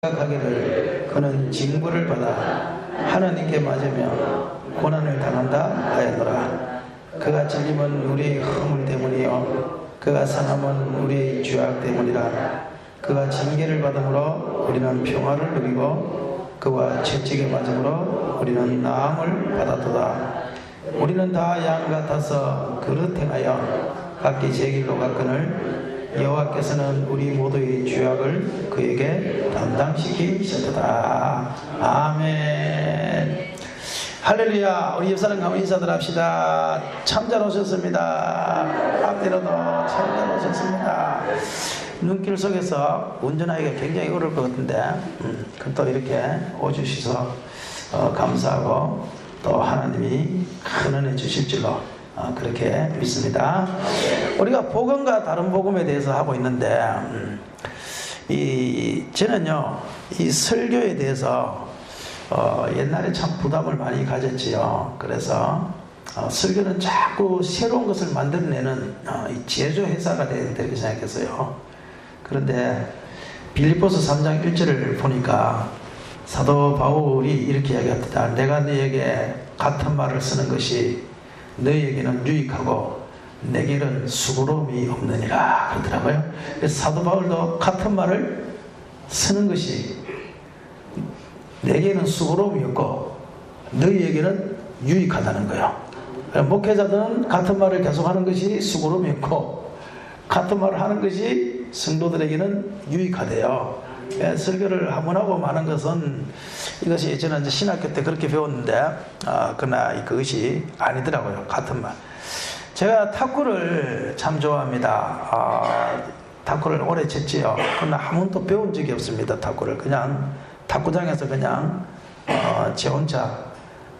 생각하기를 그는 징벌을 받아 하나님께 맞으며 고난을 당한다 하였노라. 그가 찔림은 우리의 허물 때문이요 그가 상함은 우리의 죄악 때문이라. 그가 징계를 받음으로 우리는 평화를 누리고 그와 채찍에 맞음으로 우리는 나음을 받았도다. 우리는 다 양 같아서 그릇 행하여 각기 제 길로 갔거늘 여호와께서는 우리 모두의 죄악을 그에게 담당시키셨도다. 아멘. 할렐루야. 우리 옆사람 가면 인사들 합시다. 참 잘 오셨습니다. 앞뒤로도 참 잘 오셨습니다. 눈길 속에서 운전하기가 굉장히 어려울 것 같은데 또 이렇게 오주셔서 감사하고 또 하나님이 큰 은혜 주실 줄로 그렇게 믿습니다. 우리가 복음과 다른 복음에 대해서 하고 있는데 저는요 이 설교에 대해서 옛날에 참 부담을 많이 가졌지요. 그래서 설교는 자꾸 새로운 것을 만들어내는 제조회사가 돼야 되게 생각했어요. 그런데 빌립보서 3장 1절을 보니까 사도 바울이 이렇게 이야기합니다. 내가 너에게 같은 말을 쓰는 것이 너희에게는 유익하고 내게는 수고로움이 없느니라 그러더라고요. 그래서 사도 바울도 같은 말을 쓰는 것이 내게는 수고로움이 없고 너희에게는 유익하다는 거예요. 목회자들은 같은 말을 계속하는 것이 수고로움이 없고 같은 말을 하는 것이 성도들에게는 유익하대요. 설교를 한 번 하고 마는 것은 이것이 저는 이제 신학교 때 그렇게 배웠는데 그러나 그것이 아니더라고요. 같은 말. 제가 탁구를 참 좋아합니다. 탁구를 오래 쳤지요. 그러나 한 번도 배운 적이 없습니다. 탁구를 그냥 탁구장에서 그냥 제 혼자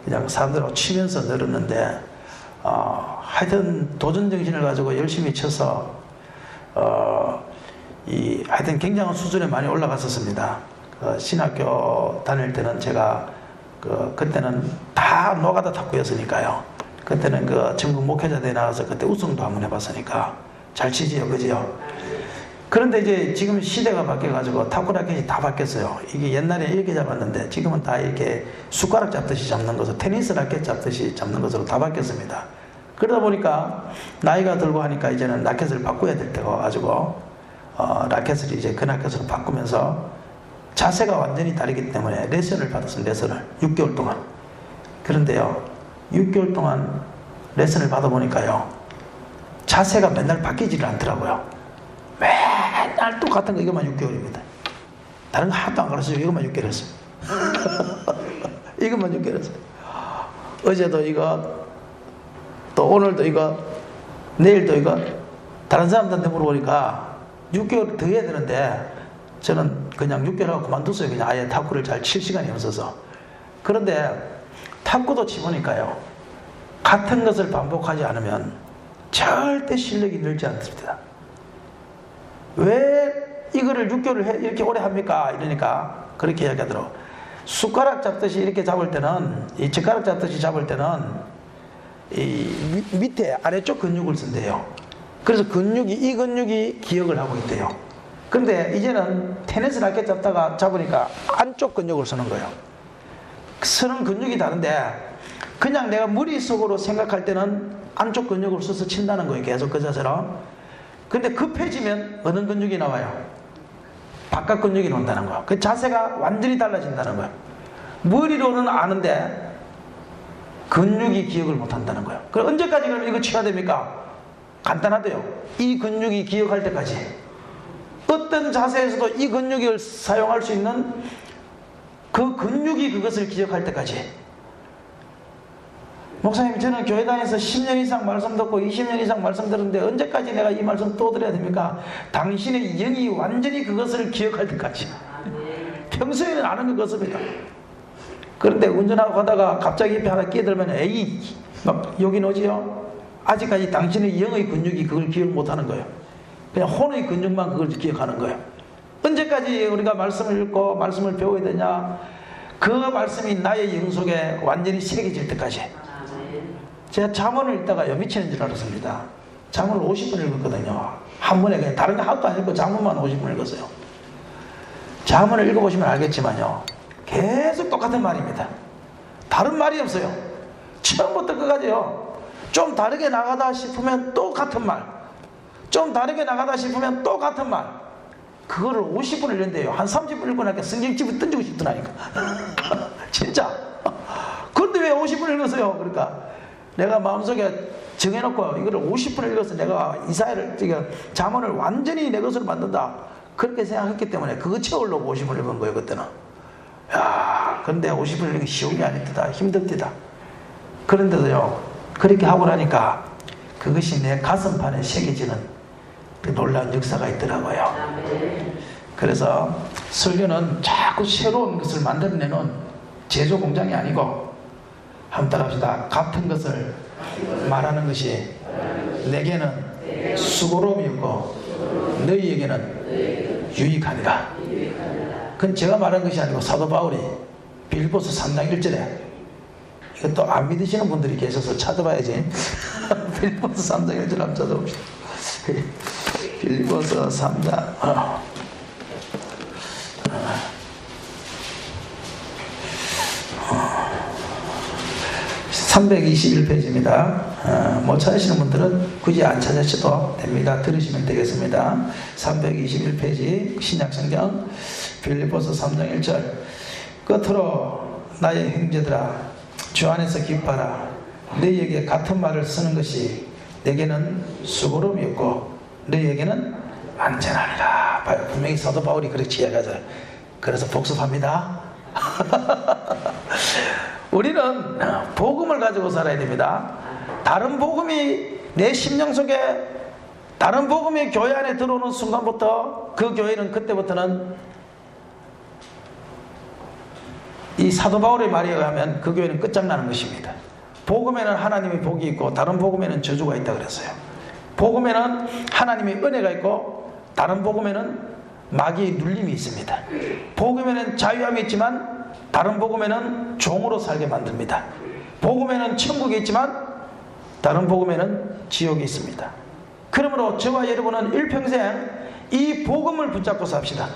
그냥 사람들하고 치면서 늘었는데 하여튼 도전 정신을 가지고 열심히 쳐서 하여튼 굉장한 수준에 많이 올라갔었습니다. 신학교 다닐 때는 제가 그때는 다 노가다 탁구였으니까요. 그때는 전국 목회자대회 나가서 그때 우승도 한번 해봤으니까 잘 치지요, 그지요? 그런데 이제 지금 시대가 바뀌어가지고 탁구 라켓이 다 바뀌었어요. 이게 옛날에 이렇게 잡았는데 지금은 다 이렇게 숟가락 잡듯이 잡는 것으로 테니스 라켓 잡듯이 잡는 것으로 다 바뀌었습니다. 그러다 보니까 나이가 들고 하니까 이제는 라켓을 바꿔야 될 때가 와가지고 라켓을 이제 그 라켓으로 바꾸면서 자세가 완전히 다르기 때문에 레슨을 받았어요. 레슨을 6개월 동안. 그런데요 6개월 동안 레슨을 받아보니까요 자세가 맨날 바뀌지를 않더라고요. 맨날 똑같은 거 이것만 6개월입니다. 다른 거 하나도 안 가르쳐요. 이것만 6개월 했어요. 이것만 6개월 했어요. 어제도 이거 또 오늘도 이거 내일도 이거 다른 사람들한테 물어보니까 6개월 더 해야 되는데 저는 그냥 6개월 하고 그만뒀어요. 그냥 아예 탁구를 잘 칠 시간이 없어서. 그런데 탁구도 치보니까요 같은 것을 반복하지 않으면 절대 실력이 늘지 않습니다. 왜 이거를 6개월을 이렇게 오래 합니까? 이러니까 그렇게 이야기하더라고요. 숟가락 잡듯이 이렇게 잡을 때는 이 젓가락 잡듯이 잡을 때는 이 밑에 아래쪽 근육을 쓴대요. 그래서 이 근육이 기억을 하고 있대요. 그런데 이제는 테니스 라켓 잡으니까 안쪽 근육을 쓰는 거예요. 쓰는 근육이 다른데 그냥 내가 머릿속으로 생각할 때는 안쪽 근육을 써서 친다는 거예요. 계속 그 자세로. 근데 급해지면 어느 근육이 나와요? 바깥 근육이 나온다는 거예요. 그 자세가 완전히 달라진다는 거예요. 머리로는 아는데 근육이 기억을 못한다는 거예요. 그럼 언제까지 그럼 이거 쳐야 됩니까? 간단하대요. 이 근육이 기억할 때까지. 어떤 자세에서도 이 근육을 사용할 수 있는 그 근육이 그것을 기억할 때까지. 목사님, 저는 교회 다녀서 10년 이상 말씀 듣고 20년 이상 말씀 들었는데 언제까지 내가 이 말씀 또 들어야 됩니까? 당신의 영이 완전히 그것을 기억할 때까지. 평소에는 아는 것 같습니다. 그런데 운전하고 가다가 갑자기 옆에 하나 끼어들면 에이 막 여긴 오지요? 아직까지 당신의 영의 근육이 그걸 기억 못하는 거예요. 그냥 혼의 근육만 그걸 기억하는 거예요. 언제까지 우리가 말씀을 읽고 말씀을 배워야 되냐? 그 말씀이 나의 영 속에 완전히 새겨질 때까지. 제가 잠언을 읽다가요 미치는 줄 알았습니다. 잠언을 50분 읽었거든요. 한 번에 그냥 다른 거 하나도 안 읽고 잠언만 50분 읽었어요. 잠언을 읽어보시면 알겠지만요, 계속 똑같은 말입니다. 다른 말이 없어요. 처음부터 끝까지요. 좀 다르게 나가다 싶으면 또 같은 말, 좀 다르게 나가다 싶으면 또 같은 말. 그거를 50분을 읽는데요, 한 30분 읽고 나니까 성경집을 던지고 싶더라니까. 진짜. 그런데 왜 50분 읽었어요? 그러니까 내가 마음속에 정해놓고 이거를 50분을 읽어서 내가 이사야를, 잠언을 완전히 내 것으로 만든다, 그렇게 생각했기 때문에 그거 채우려고 50분을 읽은 거예요, 그때는. 야, 근데 50분을 읽는 게 쉬운 게 아니다, 힘듭니다. 그런데도요, 그렇게 하고 나니까 그것이 내 가슴판에 새겨지는 그 놀라운 역사가 있더라고요. 그래서 설교는 자꾸 새로운 것을 만들어내는 제조 공장이 아니고, 한번 따라합시다. 같은 것을 말하는 것이 내게는 수고로움이었고 너희에게는 유익하니라. 그건 제가 말한 것이 아니고 사도 바울이 빌립보서 3장 1절에, 이것도 안 믿으시는 분들이 계셔서 찾아봐야지. 빌립보서 3장 1절 한번 찾아봅시다. 빌립보서 3장 321페이지입니다. 못 찾으시는 분들은 굳이 안 찾으셔도 됩니다. 들으시면 되겠습니다. 321페이지 신약성경 빌립보서 3장 1절. 끝으로 나의 형제들아, 주 안에서 기뻐하라. 너희에게 같은 말을 쓰는 것이 내게는 수고로움이었고 너희에게는 안전하니라. 분명히 사도 바울이 그렇게 이야기하죠. 그래서 복습합니다. 우리는 복음을 가지고 살아야 됩니다. 다른 복음이 내 심령 속에, 다른 복음이 교회 안에 들어오는 순간부터 그 교회는 그때부터는 이 사도 바울의 말에 의하면 그 교회는 끝장나는 것입니다. 복음에는 하나님의 복이 있고 다른 복음에는 저주가 있다 그랬어요. 복음에는 하나님의 은혜가 있고 다른 복음에는 마귀의 눌림이 있습니다. 복음에는 자유함이 있지만 다른 복음에는 종으로 살게 만듭니다. 복음에는 천국이 있지만 다른 복음에는 지옥이 있습니다. 그러므로 저와 여러분은 일평생 이 복음을 붙잡고 삽시다.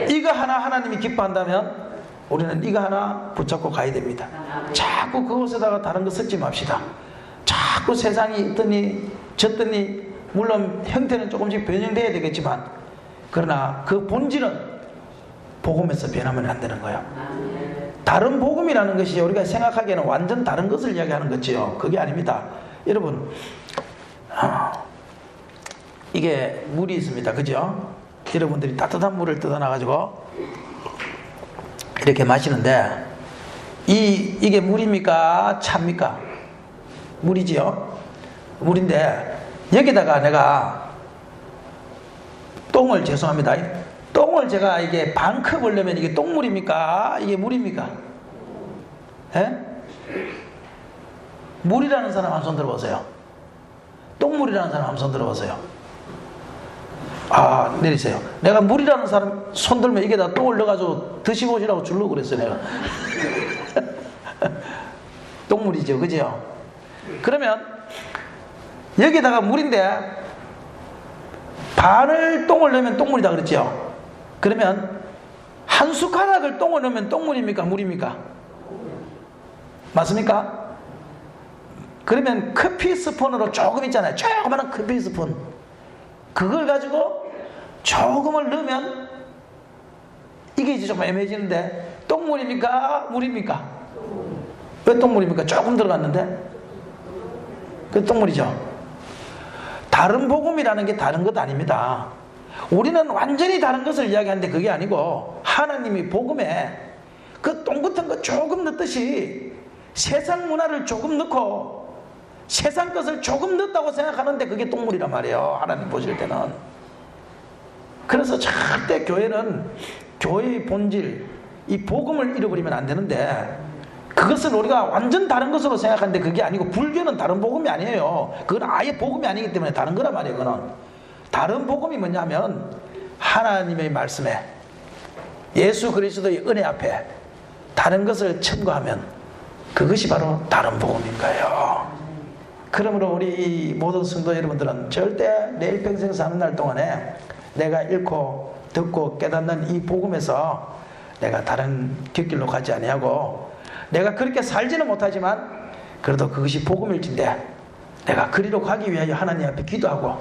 이거 하나 하나님이 기뻐한다면 우리는 이거 하나 붙잡고 가야 됩니다. 자꾸 그곳에다가 다른 거 섞지 맙시다. 자꾸 세상이 있더니 졌더니, 물론 형태는 조금씩 변형돼야 되겠지만 그러나 그 본질은 복음에서 변하면 안 되는 거예요. 다른 복음이라는 것이 우리가 생각하기에는 완전 다른 것을 이야기하는 거지요. 그게 아닙니다. 여러분, 이게 물이 있습니다. 그죠? 여러분들이 따뜻한 물을 뜯어놔가지고 이렇게 마시는데 이게 물입니까? 차입니까? 물이지요? 물인데 여기다가 내가 똥을, 죄송합니다, 똥을 제가 이게 반 컵을 넣으면 이게 똥물입니까? 이게 물입니까? 예? 물이라는 사람 한 손 들어보세요. 똥물이라는 사람 한 손 들어보세요. 아, 내리세요. 내가 물이라는 사람 손 들면 이게다 똥을 넣어가지고 드시보시라고 주려고 그랬어요, 내가. 똥물이죠, 그죠? 그러면 여기다가 물인데 반을 똥을 넣으면 똥물이다 그랬죠? 그러면 한 숟가락을 똥을 넣으면 똥물입니까? 물입니까? 맞습니까? 그러면 커피 스푼으로 조금 있잖아요. 조그마한 커피 스푼. 그걸 가지고 조금을 넣으면 이게 이제 좀 애매해지는데 똥물입니까? 물입니까? 왜 똥물입니까? 조금 들어갔는데? 그 똥물이죠. 다른 복음이라는 게 다른 것 아닙니다. 우리는 완전히 다른 것을 이야기하는데 그게 아니고 하나님이 복음에 그 똥 같은 거 조금 넣듯이 세상 문화를 조금 넣고 세상 것을 조금 넣었다고 생각하는데 그게 똥물이란 말이에요. 하나님 보실 때는. 그래서 절대 교회는 교회의 본질, 이 복음을 잃어버리면 안 되는데 그것은 우리가 완전 다른 것으로 생각하는데 그게 아니고 불교는 다른 복음이 아니에요. 그건 아예 복음이 아니기 때문에 다른 거란 말이에요. 그건 다른 복음이 뭐냐면 하나님의 말씀에 예수 그리스도의 은혜 앞에 다른 것을 첨가하면 그것이 바로 다른 복음인 거예요. 그러므로 우리 모든 성도 여러분들은 절대 내일 평생 사는 날 동안에 내가 잃고 듣고 깨닫는 이 복음에서 내가 다른 뒷길로 가지 아니하고 내가 그렇게 살지는 못하지만 그래도 그것이 복음일진데 내가 그리로 가기 위하여 하나님 앞에 기도하고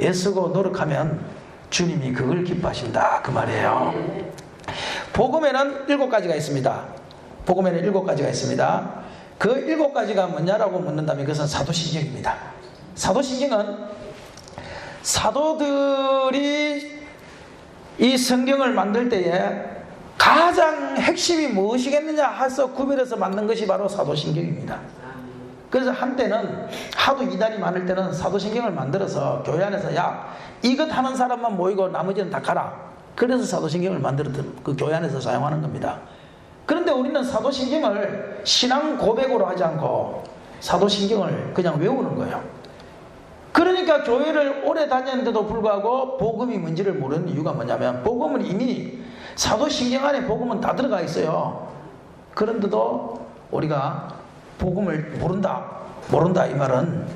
애쓰고 노력하면 주님이 그걸 기뻐하신다 그 말이에요. 복음에는 7가지가 있습니다. 복음에는 7가지가 있습니다. 그 7가지가 뭐냐라고 묻는다면 그것은 사도신경입니다. 사도신경은 사도들이 이 성경을 만들 때에 가장 핵심이 무엇이겠느냐 해서 구별해서 만든 것이 바로 사도신경입니다. 그래서 한때는 하도 이단이 많을 때는 사도신경을 만들어서 교회 안에서 야 이것 하는 사람만 모이고 나머지는 다 가라. 그래서 사도신경을 만들었던 그 교회 안에서 사용하는 겁니다. 그런데 우리는 사도신경을 신앙 고백으로 하지 않고 사도신경을 그냥 외우는 거예요. 그러니까 교회를 오래 다녔는데도 불구하고 복음이 뭔지를 모르는 이유가 뭐냐면 복음은 이미 사도신경 안에 복음은 다 들어가 있어요. 그런데도 우리가 복음을 모른다 이 말은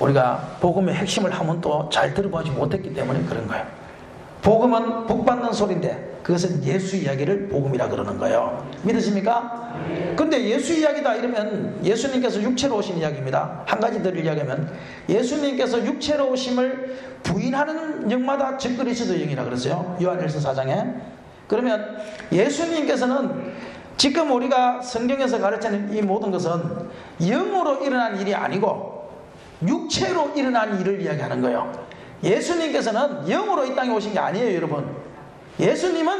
우리가 복음의 핵심을 한번 또 잘 들어보지 못했기 때문에 그런 거예요. 복음은 복받는 소리인데 그것은 예수 이야기를 복음이라 그러는 거예요. 믿으십니까? 그런데 예수 이야기다 이러면 예수님께서 육체로 오신 이야기입니다. 한 가지 더 이야기하면 예수님께서 육체로 오심을 부인하는 영마다 즉 그리스도 영이라 그랬어요. 요한일서 4장에. 그러면 예수님께서는 지금 우리가 성경에서 가르치는 이 모든 것은 영으로 일어난 일이 아니고 육체로 일어난 일을 이야기하는 거예요. 예수님께서는 영으로 이 땅에 오신 게 아니에요, 여러분. 예수님은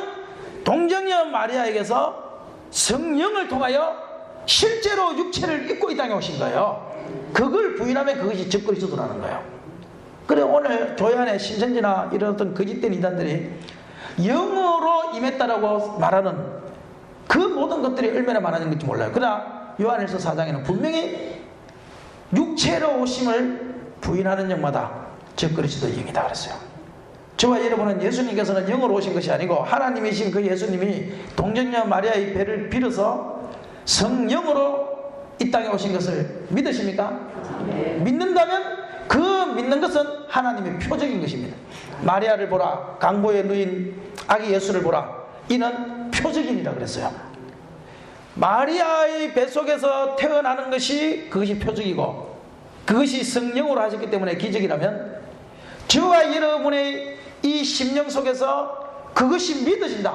동정녀 마리아에게서 성령을 통하여 실제로 육체를 입고 이 땅에 오신 거예요. 그걸 부인하면 그것이 즉 그리스도라는 거예요. 그래 오늘 교회 안에 신천지나 이런 어떤 거짓된 이단들이 영으로 임했다라고 말하는 그 모든 것들이 얼마나 많은 건지 몰라요. 그러나 요한일서 4장에는 분명히 육체로 오심을 부인하는 영마다 즉 그리스도 영이다 그랬어요. 저와 여러분은 예수님께서는 영으로 오신 것이 아니고 하나님이신 그 예수님이 동정녀 마리아의 배를 빌어서 성령으로 이 땅에 오신 것을 믿으십니까? 믿는다면 그 믿는 것은 하나님의 표적인 것입니다. 마리아를 보라, 강보에 누인 아기 예수를 보라, 이는 표적이니라 그랬어요. 마리아의 뱃속에서 태어나는 것이 그것이 표적이고 그것이 성령으로 하셨기 때문에 기적이라면 저와 여러분의 이 심령 속에서 그것이 믿어진다,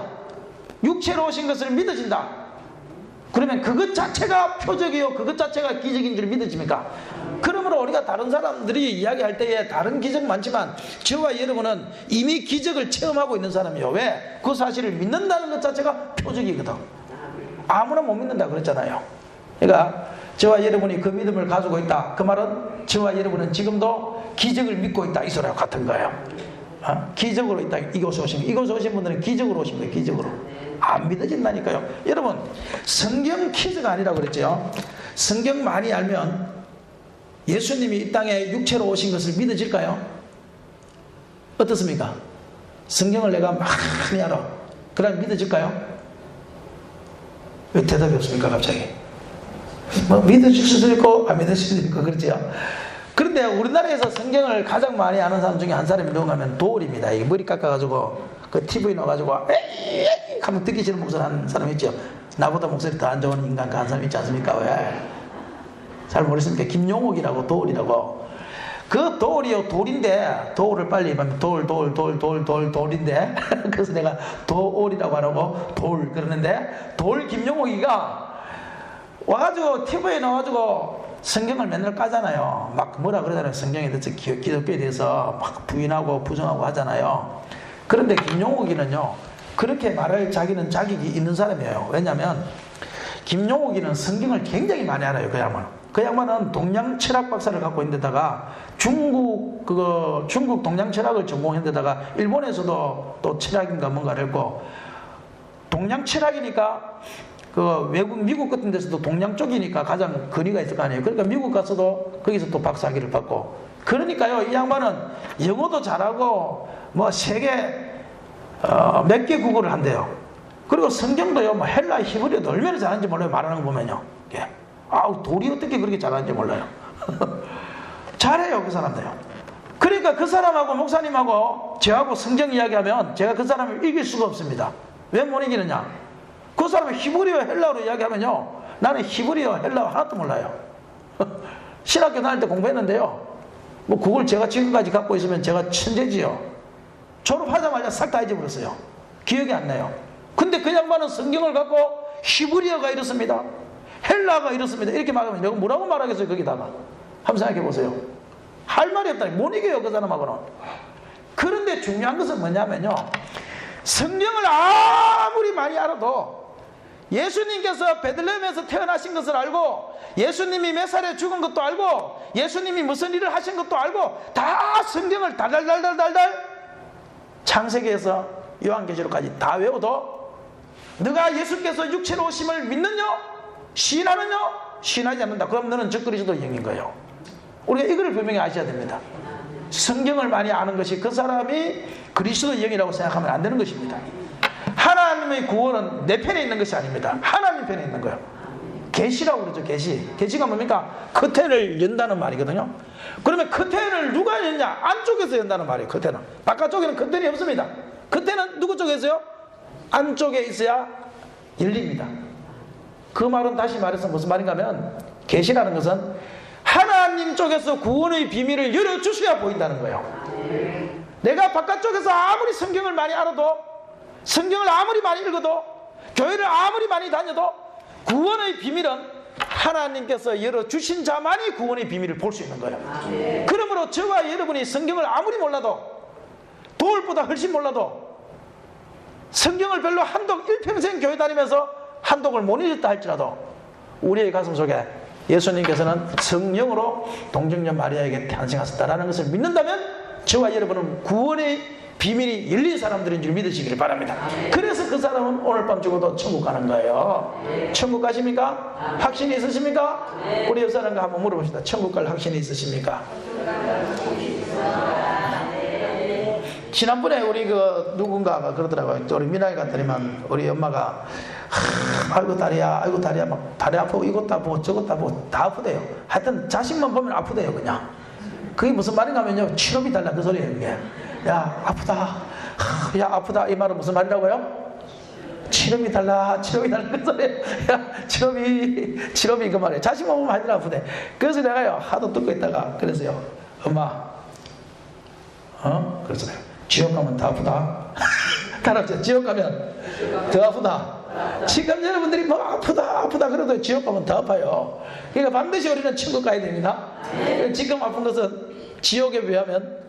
육체로 오신 것을 믿어진다, 그러면 그것 자체가 표적이요 그것 자체가 기적인 줄 믿어집니까? 그러므로 우리가 다른 사람들이 이야기할 때에 다른 기적 많지만 저와 여러분은 이미 기적을 체험하고 있는 사람이에요. 왜? 그 사실을 믿는다는 것 자체가 표적이거든. 아무나 못 믿는다 그랬잖아요. 그러니까 저와 여러분이 그 믿음을 가지고 있다, 그 말은 저와 여러분은 지금도 기적을 믿고 있다 이 소리와 같은 거예요. 기적으로 있다. 이곳에 오신 분들은 기적으로 오신 거예요. 기적으로. 안 믿어진다니까요. 여러분 성경 퀴즈가 아니라고 그랬죠. 성경 많이 알면 예수님이 이 땅에 육체로 오신 것을 믿어질까요? 어떻습니까? 성경을 내가 많이 알아. 그럼 믿어질까요? 왜 대답이 없습니까 갑자기? 뭐 믿어질 수도 있고 안 믿어질 수도 있고 그렇죠. 그런데 우리나라에서 성경을 가장 많이 아는 사람 중에 한 사람이 누군가 하면 도울입니다. 이 머리 깎아가지고 그 TV 넣어가지고 에이 하면 듣기 싫은 목소리 하는 사람 있죠. 나보다 목소리 더 안 좋은 인간 그 한 사람 있지 않습니까? 왜? 잘 모르십니까? 김용옥이라고 도울이라고. 그 도울이요 돌인데 도울을 빨리 하면 돌인데 그래서 내가 도울이라고 하라고 돌 그러는데 돌 김용옥이가 와가지고 TV에 나와가지고 성경을 맨날 까잖아요. 막 뭐라 그러잖아요. 성경에 대해서 기독교에 대해서 막 부인하고 부정하고 하잖아요. 그런데 김용옥이는요 그렇게 말할 자기는 자격이 있는 사람이에요. 왜냐하면 김용옥이는 성경을 굉장히 많이 알아요. 그 양반은 동양 철학 박사를 갖고 있는 데다가 중국 동양 철학을 전공한 데다가 일본에서도 또 철학인가 뭔가를 했고 동양 철학이니까 그 미국 같은 데서도 동양 쪽이니까 가장 거리가 있을 거 아니에요. 그러니까 미국 가서도 거기서 또 박사학위를 받고 그러니까요 이 양반은 영어도 잘하고 뭐 세계 몇 개 국어를 한대요. 그리고 성경도요 뭐 헬라 히브리어도 얼마나 잘하는지 몰라요. 말하는 거 보면요. 예. 아우 돌이 어떻게 그렇게 잘하는지 몰라요. 잘해요 그 사람들요. 그래 그러니까 그 사람하고 목사님하고 저하고 성경 이야기하면 제가 그 사람을 이길 수가 없습니다. 왜 못 이기느냐? 그 사람이 히브리어 헬라어로 이야기하면요, 나는 히브리어 헬라어 하나도 몰라요. 신학교 다닐 때 공부했는데요, 뭐 그걸 제가 지금까지 갖고 있으면 제가 천재지요. 졸업하자마자 싹 다 잊어버렸어요. 기억이 안 나요. 근데 그 양반은 성경을 갖고 히브리어가 이렇습니다, 헬라어가 이렇습니다, 이렇게 말하면 내가 뭐라고 말하겠어요? 거기다가 한번 생각해 보세요. 할 말이 없다니, 못 이겨요 그 사람하고는. 그런데 중요한 것은 뭐냐면요, 성경을 아무리 많이 알아도 예수님께서 베들레헴에서 태어나신 것을 알고, 예수님이 몇 살에 죽은 것도 알고, 예수님이 무슨 일을 하신 것도 알고, 다 성경을 달달달달달달 창세기에서 요한계시록까지 다 외워도 너가 예수께서 육체로 오심을 믿느냐? 시인하느냐? 시인하지 않는다. 그럼 너는 저 그리스도 영인 거예요. 우리가 이걸 분명히 아셔야 됩니다. 성경을 많이 아는 것이 그 사람이 그리스도 영이라고 생각하면 안 되는 것입니다. 하나님의 구원은 내 편에 있는 것이 아닙니다. 하나님 편에 있는 거예요. 계시라고 그러죠. 계시가 뭡니까? 커튼을 연다는 말이거든요. 그러면 커튼을 누가 연냐? 안쪽에서 연다는 말이에요. 커튼은 바깥쪽에는 커튼이 없습니다. 커튼은 누구 쪽에 있어요? 안쪽에 있어야 열립니다. 그 말은 다시 말해서 무슨 말인가 하면, 계시라는 것은 하나님 쪽에서 구원의 비밀을 열어주셔야 보인다는 거예요. 내가 바깥쪽에서 아무리 성경을 많이 알아도, 성경을 아무리 많이 읽어도, 교회를 아무리 많이 다녀도 구원의 비밀은 하나님께서 열어주신 자만이 구원의 비밀을 볼 수 있는 거예요. 그러므로 저와 여러분이 성경을 아무리 몰라도, 돌보다 훨씬 몰라도, 성경을 별로 한독 일평생 교회 다니면서 한독을 못 읽었다 할지라도 우리의 가슴 속에 예수님께서는 성령으로 동정녀 마리아에게 탄생하셨다라는 것을 믿는다면 저와 여러분은 구원의 비밀이 열린 사람들인 줄 믿으시기를 바랍니다. 그래서 그 사람은 오늘 밤 죽어도 천국 가는 거예요. 천국 가십니까? 확신이 있으십니까? 우리 옆 사람과 한번 물어봅시다. 천국 갈 확신이 있으십니까? 지난번에 우리 그 누군가가 그러더라고요. 또 우리 미나이 갔더니만 우리 엄마가 아이고 다리야, 아이고 다리야, 막 다리 아프고 이것도 아프고 저것도 아프고 다 아프대요. 하여튼 자식만 보면 아프대요. 그냥 그게 무슨 말인가 하면요, 치료비 달라 그 소리예요. 이게 야 아프다, 야 아프다, 이 말은 무슨 말이라고요? 치료비 달라, 치료비 달라 그 소리예요. 야 치료비 그 말이에요. 자식만 보면 하여튼 아프대. 그래서 내가요 하도 듣고 있다가 그래서요, 엄마 그래서 지옥 가면 더 아프다. 따라합시다. 지옥 가면 더 아프다. 지금 여러분들이 뭐 아프다 그래도 지옥 가면 더 아파요. 그러니까 반드시 우리는 천국 가야 됩니다. 지금 아픈 것은 지옥에 비하면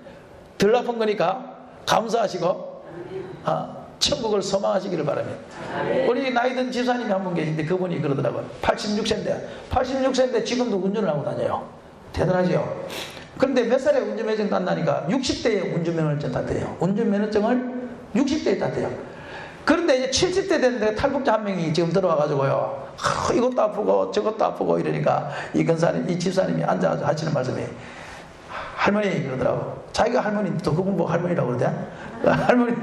덜 아픈 거니까 감사하시고 천국을 소망하시기를 바랍니다. 우리 나이든 집사님이 한 분 계신데 그분이 그러더라고요. 86세인데 지금도 운전을 하고 다녀요. 대단하죠. 그런데 몇 살에 운전면허증 딴다니까 60대에 운전면허증 땄대요. 운전면허증을 60대에 땄대요. 그런데 이제 70대 됐는데 탈북자 한 명이 지금 들어와가지고요, 이것도 아프고 저것도 아프고 이러니까 이 집사님이 앉아서 하시는 말씀이, 할머니 그러더라고. 자기가 할머니 또 그분 보고 할머니라고 그러대. 할머니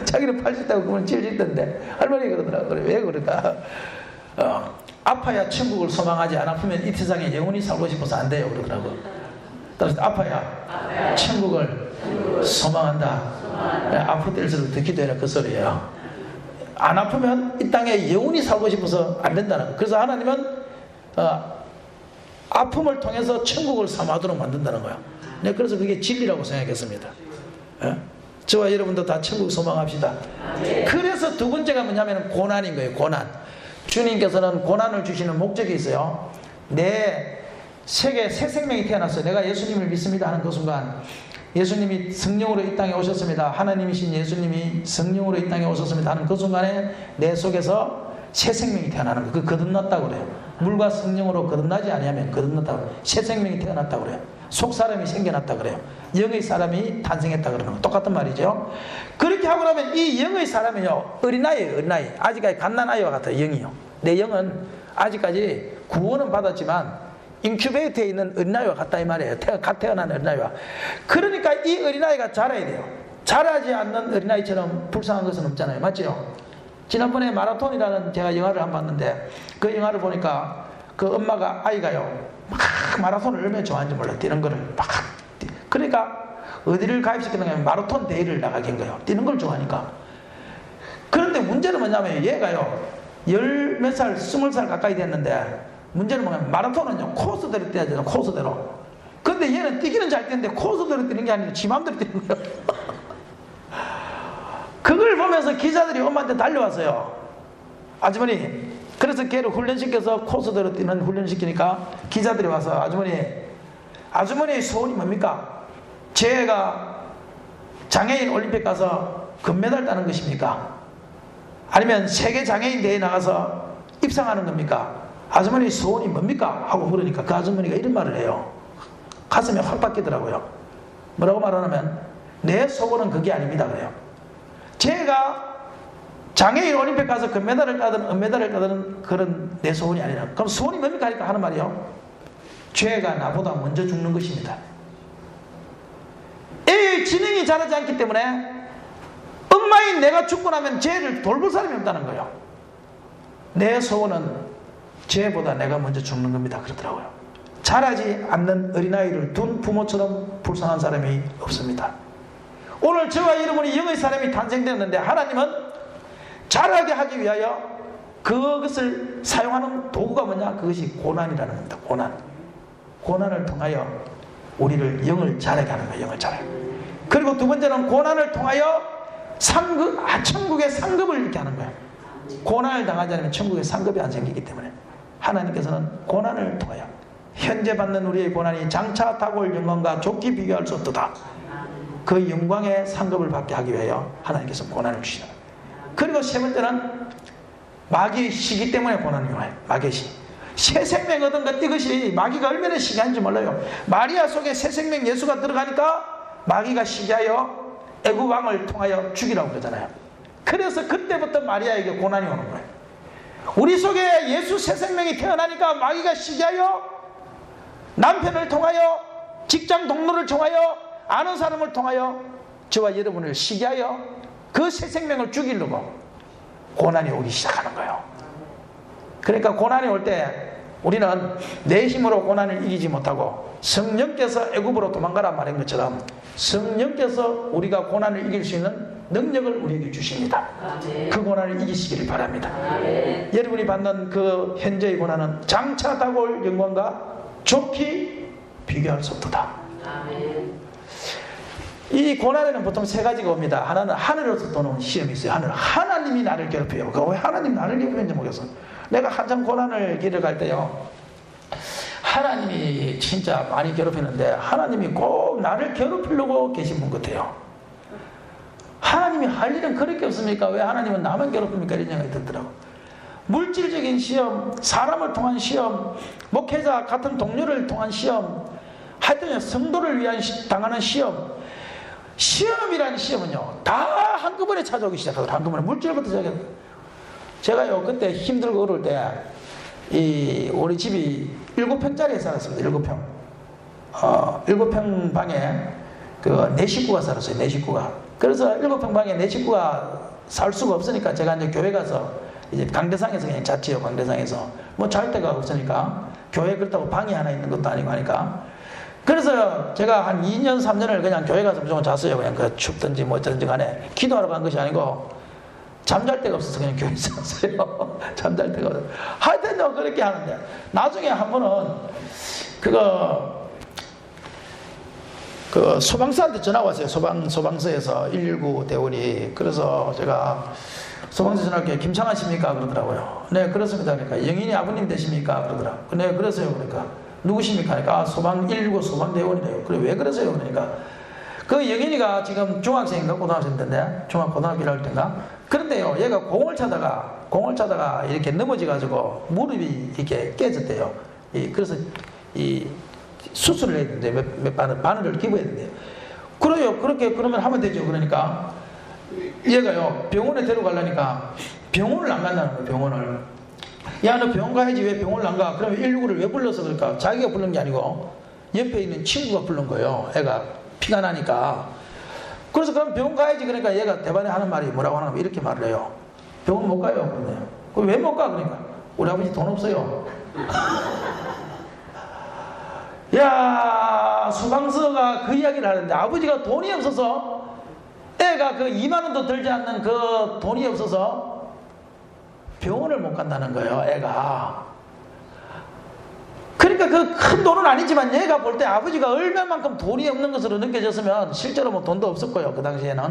자기는 80대고 그분은 70대인데 할머니 그러더라고. 그래 왜 그럴까? 아파야 천국을 소망하지, 안 아프면 이 세상에 영원히 살고 싶어서 안 돼요 그러더라고. 따라서 아파야 천국을 소망한다. 아플 때일수록 더 기도해라 그 소리예요. 안 아프면 이 땅에 영원히 살고 싶어서 안 된다는 거예요. 그래서 하나님은 아픔을 통해서 천국을 삼아도록 만든다는 거예요. 네, 그래서 그게 진리라고 생각했습니다. 저와 여러분도 다 천국 소망합시다. 그래서 두 번째가 뭐냐면 고난인 거예요. 고난. 주님께서는 고난을 주시는 목적이 있어요. 내 세계 새 생명이 태어났어요. 내가 예수님을 믿습니다 하는 그 순간, 예수님이 성령으로 이 땅에 오셨습니다, 하나님이신 예수님이 성령으로 이 땅에 오셨습니다 하는 그 순간에 내 속에서 새 생명이 태어나는 거예요. 그 거듭났다고 그래요. 물과 성령으로 거듭나지 아니하면 거듭났다고 그래요. 새 생명이 태어났다고 그래요. 속 사람이 생겨났다고 그래요. 영의 사람이 탄생했다고 그러는 거 똑같은 말이죠. 그렇게 하고 나면 이 영의 사람이요, 어린아이예요. 어린아이. 아직까지 갓난아이와 같아요. 영이요. 내 영은 아직까지 구원은 받았지만 인큐베이터에 있는 어린아이와 같다 이 말이에요. 갓 태어난 어린아이와. 그러니까 이 어린아이가 자라야 돼요. 자라지 않는 어린아이처럼 불쌍한 것은 없잖아요. 맞죠? 지난번에 마라톤이라는 제가 영화를 한 번 봤는데, 그 영화를 보니까 그 엄마가, 아이가요 막 마라톤을 얼마나 좋아하는지 몰라. 뛰는 거를 막 그러니까 어디를 가입시키는가 하면 마라톤 대회를 나가게 한 거예요. 뛰는 걸 좋아하니까. 그런데 문제는 뭐냐면 얘가요, 열 몇 살, 20살 가까이 됐는데, 문제는 뭐냐면 마라톤은요, 코스대로 뛰어야 되잖아, 코스대로. 근데 얘는 뛰기는 잘 뛰는데 코스대로 뛰는 게 아니라 지 맘대로 뛰는 거예요. 그걸 보면서 기자들이 엄마한테 달려왔어요. 아주머니, 그래서 걔를 훈련시켜서 코스대로 뛰는 훈련시키니까 기자들이 와서 아주머니의 소원이 뭡니까? 제가 장애인 올림픽 가서 금메달 따는 것입니까? 아니면 세계 장애인 대회에 나가서 입상하는 겁니까? 아주머니의 소원이 뭡니까? 하고 물으니까 그 아주머니가 이런 말을 해요. 가슴에 확 박히더라고요. 뭐라고 말하냐면 내 소원은 그게 아닙니다 그래요. 제가 장애인 올림픽 가서 금메달을 따든 은메달을 따든 그런 내 소원이 아니라, 그럼 소원이 뭡니까? 하니까 하는 말이요, 죄가 나보다 먼저 죽는 것입니다. 애의 지능이 자라지 않기 때문에 엄마인 내가 죽고 나면 죄를 돌볼 사람이 없다는 거예요. 내 소원은 죄보다 내가 먼저 죽는 겁니다 그러더라고요. 자라지 않는 어린아이를 둔 부모처럼 불쌍한 사람이 없습니다. 오늘 저와 여러분이 영의 사람이 탄생되었는데 하나님은 자라게 하기 위하여 그것을 사용하는 도구가 뭐냐? 그것이 고난이라는 겁니다. 고난을 통하여 우리를 영을 자라게 하는 거예요. 영을 자라게. 그리고 두 번째는 고난을 통하여 천국의 상급을 이렇게 하는 거예요. 고난을 당하지 않으면 천국의 상급이 안 생기기 때문에 하나님께서는 고난을 통하여 현재 받는 우리의 고난이 장차 타고 올 영광과 좋게 비교할 수 없도다. 그 영광의 상급을 받게 하기 위하여 하나님께서 고난을 주시는 거예요. 그리고 세 번째는 마귀의 시기 때문에 고난이 와요. 마귀의 시. 새 생명 얻은 것, 이것이 마귀가 얼마나 시기한지 몰라요. 마리아 속에 새 생명 예수가 들어가니까 마귀가 시기하여 애굽 왕을 통하여 죽이라고 그러잖아요. 그래서 그때부터 마리아에게 고난이 오는 거예요. 우리 속에 예수 새 생명이 태어나니까 마귀가 시기하여 남편을 통하여, 직장 동료를 통하여, 아는 사람을 통하여 저와 여러분을 시기하여 그 새 생명을 죽이려고 고난이 오기 시작하는 거예요. 그러니까 고난이 올 때 우리는 내 힘으로 고난을 이기지 못하고 성령께서 애굽으로 도망가라 말한 것처럼 성령께서 우리가 고난을 이길 수 있는 능력을 우리에게 주십니다. 그 고난을 이기시기를 바랍니다. 여러분이 받는 그 현재의 고난은 장차 다가올 영광과 좋게 비교할 수 없도다. 이 고난에는 보통 세 가지가 옵니다. 하나는 하늘에서 도는 시험이 있어요. 하나님이 나를 괴롭혀요. 왜 하나님 나를 괴롭히는지 모르겠어. 내가 한참 고난을 길을 갈 때요, 하나님이 진짜 많이 괴롭히는데 하나님이 꼭 나를 괴롭히려고 계신 분 같아요. 하나님이 할 일은 그렇게 없습니까? 왜 하나님은 나만 괴롭힙니까? 이런 생각이 들더라고. 물질적인 시험, 사람을 통한 시험, 목회자 같은 동료를 통한 시험, 하여튼 성도를 위한 당하는 시험, 시험이라는 시험은요 다 한꺼번에 찾아오기 시작하더라고요. 한꺼번에 물질부터 시작해서. 제가요 그때 힘들고 어려울 때 우리 집이 7평짜리에 살았습니다. 7평 7평 방에 내 식구가 살았어요. 내 식구가. 그래서 7평 방에 내 식구가 살 수가 없으니까 제가 이제 교회 가서 이제 강대상에서 그냥 잤지요. 강대상에서 뭐 잘 데가 없으니까 교회 그렇다고 방이 하나 있는 것도 아니고 하니까. 그래서 제가 한 2년 3년을 그냥 교회 가서 무조건 잤어요. 그냥 그 춥든지 뭐 어쩌든지 간에 기도하러 간 것이 아니고 잠잘 데가 없어서 그냥 교회에서 잤어요. 잠잘 데가 없어서. 하여튼 그렇게 하는데 나중에 한 번은 그 소방서한테 전화가 왔어요. 소방서에서 119 대원이. 그래서 제가 소방서 전화할게요. 김창환 씨입니까? 그러더라고요. 네, 그렇습니다. 그러니까 영인이 아버님 되십니까? 그러더라고요. 네, 그러세요. 그러니까 누구십니까? 그러니까 119 소방대원이래요. 그래, 왜 그러세요? 그러니까 그 영인이가 지금 중학생인가 고등학생 때인데 고등학교를 할 때인가. 그런데요, 얘가 공을 차다가 이렇게 넘어져가지고 무릎이 이렇게 깨졌대요. 그래서 수술을 해야 되는데 몇 바늘을 기부해야 된대요. 그래요. 그러면 하면 되죠. 그러니까 얘가요 병원에 데려가려니까 병원을 안 간다는 거예요. 병원을. 야, 너 병원 가야지 왜 병원을 안 가? 그러면 119를 왜 불러서 그럴까? 자기가 부른 게 아니고 옆에 있는 친구가 부른 거예요. 애가 피가 나니까. 그래서 그럼 병원 가야지. 그러니까 얘가 대반에 하는 말이 뭐라고 하냐면 이렇게 말을 해요. 병원 못 가요. 그러네요. 왜 못 가? 그러니까 우리 아버지 돈 없어요. 야, 수방서가 그 이야기를 하는데 아버지가 돈이 없어서 애가 그 2만 원도 들지 않는 그 돈이 없어서 병원을 못 간다는 거예요, 애가. 그러니까 그 큰 돈은 아니지만 얘가 볼 때 아버지가 얼마만큼 돈이 없는 것으로 느껴졌으면, 실제로 뭐 돈도 없었고요, 그 당시에는.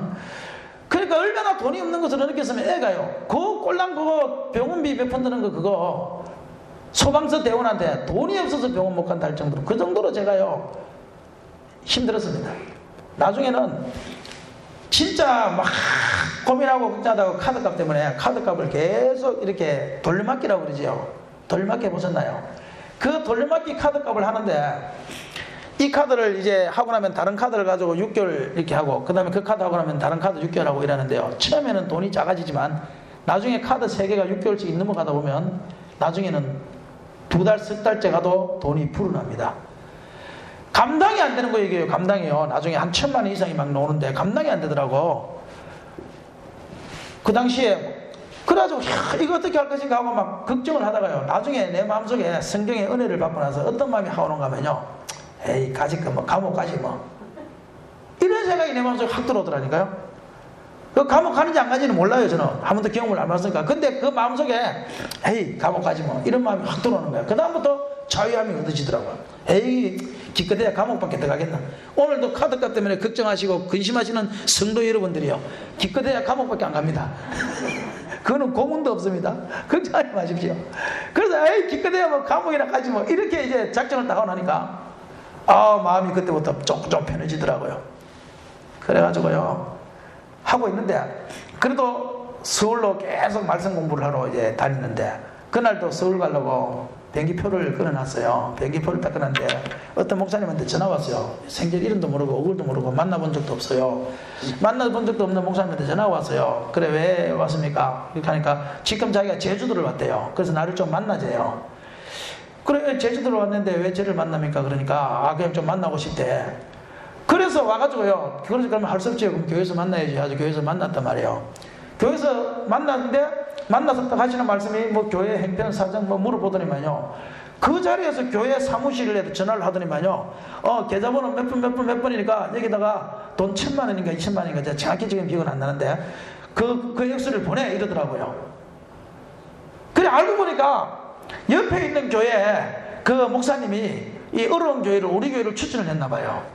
그러니까 얼마나 돈이 없는 것으로 느꼈으면 애가요, 그 꼴랑 그거 병원비 몇 푼 드는 거 그거 소방서 대원한테 돈이 없어서 병원 못 간다 할 정도로, 그 정도로 제가요 힘들었습니다. 나중에는 진짜 막 고민하고 걱정하다가 카드값 때문에 카드값을 계속 이렇게 돌려막기라고 그러지요. 돌려막기 해보셨나요? 그 돌려막기 카드값을 하는데, 이 카드를 이제 하고 나면 다른 카드를 가지고 6개월 이렇게 하고, 그 다음에 그 카드 하고 나면 다른 카드 6개월 하고 이러는데요, 처음에는 돈이 작아지지만 나중에 카드 3개가 6개월씩 넘어가다 보면 나중에는 2달, 3달째 가도 돈이 불어납니다. 감당이 안 되는 거예요, 이게요. 감당이요. 나중에 한 1,000만 원 이상이 막 나오는데 감당이 안 되더라고. 그 당시에 그래가지고 이거 어떻게 할 것인가 하고 막 걱정을 하다가요, 나중에 내 마음속에 성경의 은혜를 받고 나서 어떤 마음이 하오는가 하면요, 에이 가지 거 뭐 감옥 가지 뭐, 이런 생각이 내 마음속에 확 들어오더라니까요. 그 감옥 가는지 안 가는지는 몰라요, 저는 한 번도 경험을 안 해봤으니까. 근데 그 마음속에 에이 감옥 가지 뭐, 이런 마음이 확 들어오는 거예요. 그 다음부터 자유함이 얻어지더라고요. 에이 기껏해야 감옥밖에 들어가겠나. 오늘도 카드값 때문에 걱정하시고 근심하시는 성도 여러분들이요, 기껏해야 감옥밖에 안 갑니다. 그거는 고문도 없습니다. 걱정하지 마십시오. 그래서 에이 기껏해야 뭐 감옥이나 가지 뭐, 이렇게 이제 작전을 다 하고 나니까 마음이 그때부터 조금 편해지더라고요. 그래가지고요 하고 있는데, 그래도 서울로 계속 말씀 공부를 하러 이제 다니는데, 그날도 서울 가려고 비행기표를 끊어놨어요. 비행기표를 딱 끊었는데 어떤 목사님한테 전화 왔어요. 생전 이름도 모르고 얼굴도 모르고 만나본 적도 없어요. 만나본 적도 없는 목사님한테 전화가 왔어요. 그래 왜 왔습니까? 이렇게 하니까 지금 자기가 제주도를 왔대요. 그래서 나를 좀 만나재요. 그래 제주도를 왔는데 왜 쟤를 만납니까? 그러니까 그냥 좀 만나고 싶대. 그래서 와가지고요, 그러면 할 수 없지, 그럼 교회에서 만나야지. 아주 교회에서 만났단 말이에요. 교회에서 만났는데, 만나서 딱 하시는 말씀이 뭐 교회 행편 사정 뭐 물어보더니만요, 그 자리에서 교회 사무실에 전화를 하더니만요, 계좌번호 몇 번이니까 여기다가 돈 1,000만 원인가 2,000만 원인가 제가 정확히 지금 기억은 안 나는데 그 액수를 보내 이러더라고요. 그래 알고 보니까 옆에 있는 교회 그 목사님이 이 어려운 교회를, 우리 교회를 추천을 했나 봐요.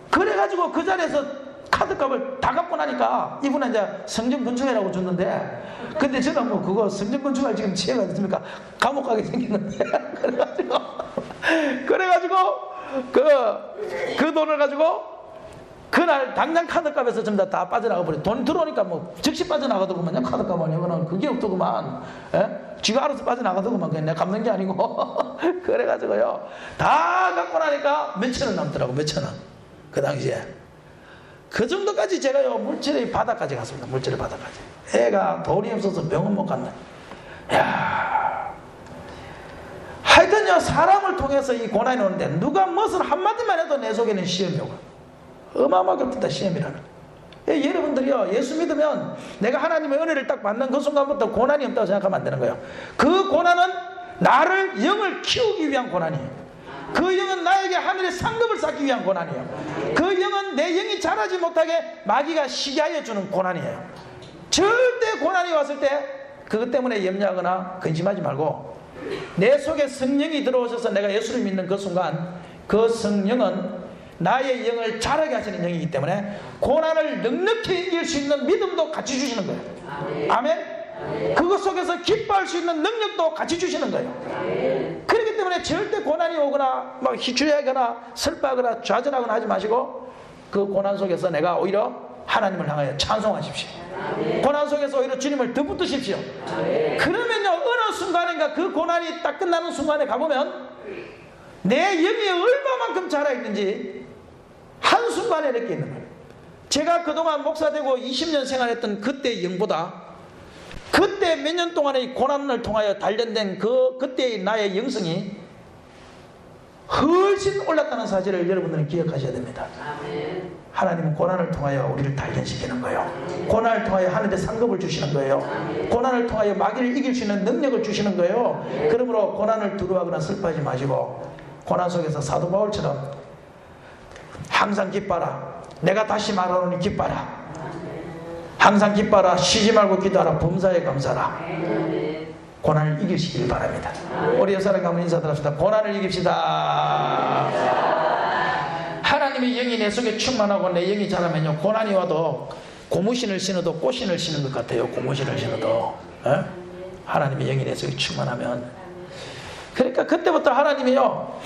그래가지고 그 자리에서 카드값을 다 갚고 나니까 이분은 이제 성전건축회라고 줬는데, 근데 저는 뭐 그거 성전건축할 지금 지혜가 있습니까? 감옥 가게 생겼는데 그래가지고 그 돈을 가지고 그날 당장 카드값에서 전부 다 빠져나가 버려. 돈 들어오니까 뭐 즉시 빠져나가더구만요. 카드값은 이거는 그게 없더구만. 지가 알아서 빠져나가더구만. 그냥 내가 갚는 게 아니고 그래가지고요 다 갚고 나니까 몇천 원 남더라고. 몇천 원. 그 당시에 그 정도까지 제가요 물질의 바닥까지 갔습니다. 물질의 바닥까지. 애가 돈이 없어서 병원 못 갔네. 야, 하여튼요 사람을 통해서 이 고난이 오는데 누가 무슨 한마디만 해도 내 속에는 시험이 오고 어마어마하게 없다. 시험이라는. 여러분들이요 예수 믿으면 내가 하나님의 은혜를 딱 받는 그 순간부터 고난이 없다고 생각하면 안 되는 거예요. 그 고난은 나를 영을 키우기 위한 고난이에요. 그 영은 나에게 하늘의 상급을 쌓기 위한 고난이에요. 그 영은 내 영이 자라지 못하게 마귀가 시게 하여 주는 고난이에요. 절대 고난이 왔을 때 그것 때문에 염려하거나 근심하지 말고, 내 속에 성령이 들어오셔서 내가 예수를 믿는 그 순간 그 성령은 나의 영을 자라게 하시는 영이기 때문에 고난을 넉넉히 이길 수 있는 믿음도 같이 주시는 거예요. 아멘. 그것 속에서 기뻐할 수 있는 능력도 같이 주시는 거예요. 그렇기 때문에 절대 고난이 오거나 막 희추하거나 슬퍼하거나 좌절하거나 하지 마시고, 그 고난 속에서 내가 오히려 하나님을 향하여 찬송하십시오. 고난 속에서 오히려 주님을 더 붙드십시오. 그러면요 어느 순간인가 그 고난이 딱 끝나는 순간에 가보면 내 영이 얼마만큼 자라있는지 한순간에 느끼는 거예요. 제가 그동안 목사되고 20년 생활했던 그때의 영보다 그때 몇 년 동안의 고난을 통하여 단련된 그때의 나의 영성이 훨씬 올랐다는 사실을 여러분들은 기억하셔야 됩니다. 아멘. 하나님은 고난을 통하여 우리를 단련시키는 거예요. 고난을 통하여 하늘의 상급을 주시는 거예요. 아멘. 고난을 통하여 마귀를 이길 수 있는 능력을 주시는 거예요. 그러므로 고난을 두려워하거나 슬퍼하지 마시고 고난 속에서 사도 바울처럼 항상 기뻐라. 내가 다시 말하노니 기뻐라. 항상 기뻐라. 쉬지 말고 기도하라. 범사에 감사라. 고난을 이기시길 바랍니다. 우리 여사랑 가면 인사들 합시다. 고난을 이깁시다. 하나님의 영이 내 속에 충만하고 내 영이 자라면요, 고난이 와도 고무신을 신어도 꽃신을 신은 것 같아요. 고무신을 신어도. 에? 하나님의 영이 내 속에 충만하면. 그러니까 그때부터 하나님이요,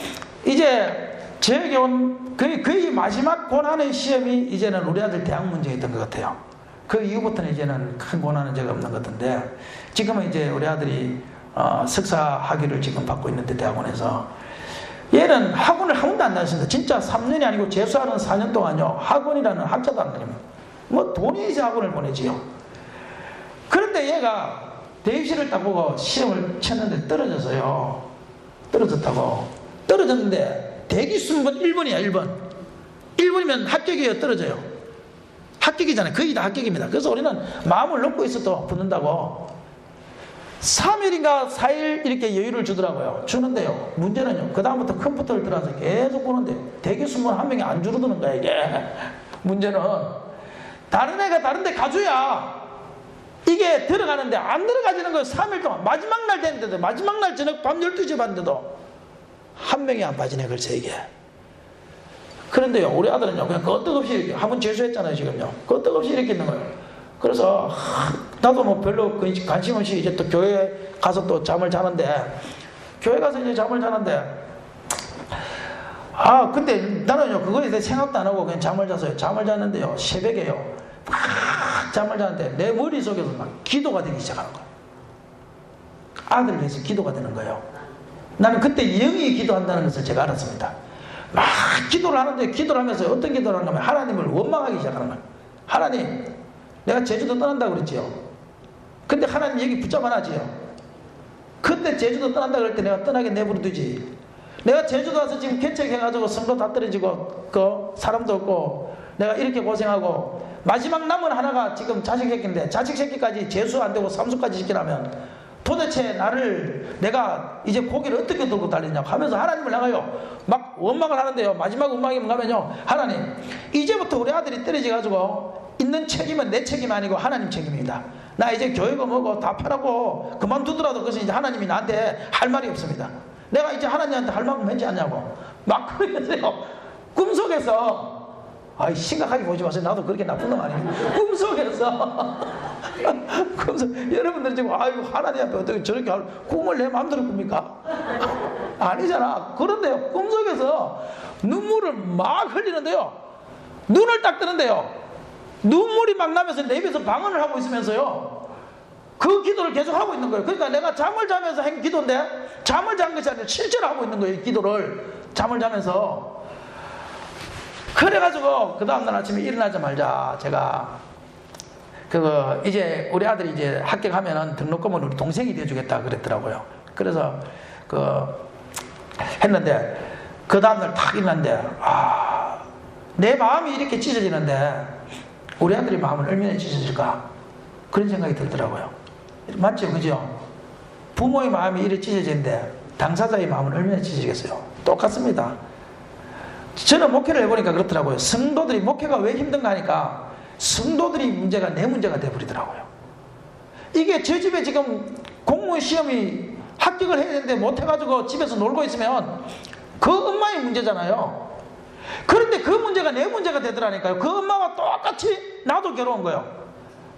이제 저에게 온 거의 마지막 고난의 시험이 이제는 우리 아들 대학 문제였던 것 같아요. 그 이후부터는 이제는 큰 고난은 제가 없는 것 같은데, 지금은 이제 우리 아들이 석사 학위를 지금 받고 있는데, 대학원에서 얘는 학원을 한 번도 안 다녔습니다. 진짜 3년이 아니고 재수하는 4년 동안요, 학원이라는 학자도 안 다닙니다. 뭐 돈이 있어 학원을 보내지요. 그런데 얘가 대입시를 딱 보고 시험을 쳤는데 떨어져서요. 떨어졌다고. 떨어졌는데 대기 순번 1번이야. 1번. 1번이면 합격이에요. 떨어져요. 합격이잖아요. 거의 다 합격입니다. 그래서 우리는 마음을 놓고 있어도 붙는다고. 3일인가 4일 이렇게 여유를 주더라고요. 주는데요, 문제는요, 그 다음부터 컴퓨터를 들어서 계속 보는데 대기 순번 한 명이 안 줄어드는 거야. 이게 문제는 다른 애가 다른 데 가줘야 이게 들어가는데 안 들어가지는 거예요. 3일 동안. 마지막 날 됐는데도, 마지막 날 저녁 밤 12시에 봤는데도 한 명이 안 빠지네. 글쎄 이게. 그런데요, 우리 아들은요, 그냥 끄떡없이 한번 재수했잖아요. 지금요, 끄떡없이 이렇게 있는 거예요. 그래서 나도 뭐 별로 관심 없이 이제 또 교회 가서 또 잠을 자는데, 교회 가서 이제 잠을 자는데, 근데 나는요, 그거에 대해 생각도 안 하고 그냥 잠을 잤어요. 잠을 잤는데요, 새벽에요, 막 잠을 자는데 내 머릿속에서 막 기도가 되기 시작하는 거예요. 아들을 위해서 기도가 되는 거예요. 나는 그때 영이 기도한다는 것을 제가 알았습니다. 막 기도를 하는데, 기도를 하면서 어떤 기도를 하냐면 하나님을 원망하기 시작하는 거예요. 하나님, 내가 제주도 떠난다고 그랬지요. 근데 하나님 얘기 붙잡아 놔지요. 근데 제주도 떠난다 그럴 때 내가 떠나게 내버려두지. 내가 제주도 와서 지금 개척해가지고 성도 다 떨어지고 그 사람도 없고 내가 이렇게 고생하고 마지막 남은 하나가 지금 자식 새끼인데, 자식 새끼까지 재수 안 되고 삼수까지 시키라면 도대체 내가 이제 고기를 어떻게 들고 달리냐고 하면서 하나님을 나가요. 막 원망을 하는데요, 마지막 원망이 뭔가면요, 하나님, 이제부터 우리 아들이 떨어져가지고 있는 책임은 내 책임이 아니고 하나님 책임입니다. 나 이제 교회가 뭐고 다 팔아고 그만두더라도 그것은 이제 하나님이 나한테 할 말이 없습니다. 내가 이제 하나님한테 할 만큼 했지 않냐고 막 그러면서요, 꿈속에서, 심각하게 보지 마세요. 나도 그렇게 나쁜 놈 아니에요. 꿈속에서 여러분들 지금 하나님 앞에 어떻게 저렇게 꿈을 내 마음대로 꿉니까? 아니잖아. 그런데요, 꿈속에서 눈물을 막 흘리는데요, 눈을 딱 뜨는데요, 눈물이 막 나면서 내 입에서 방언을 하고 있으면서요, 그 기도를 계속 하고 있는 거예요. 그러니까 내가 잠을 자면서 한 기도인데, 잠을 잔 것이 아니라 실제로 하고 있는 거예요. 이 기도를 잠을 자면서. 그래가지고 그 다음날 아침에 일어나자마자 제가 이제 우리 아들이 이제 합격하면은 등록금을 우리 동생이 대주겠다 그랬더라고요. 그래서 했는데, 그 다음날 탁 일어났는데, 내 마음이 이렇게 찢어지는데 우리 아들이 마음은 얼마나 찢어질까, 그런 생각이 들더라고요. 맞죠? 그죠? 부모의 마음이 이렇게 찢어지는데 당사자의 마음은 얼마나 찢어지겠어요? 똑같습니다. 저는 목회를 해보니까 그렇더라고요. 성도들이, 목회가 왜 힘든가 하니까 성도들이 문제가 내 문제가 돼버리더라고요. 이게 저 집에 지금 공무원 시험이 합격을 해야 되는데 못해가지고 집에서 놀고 있으면 그 엄마의 문제잖아요. 그런데 그 문제가 내 문제가 되더라니까요. 그 엄마와 똑같이 나도 괴로운 거예요.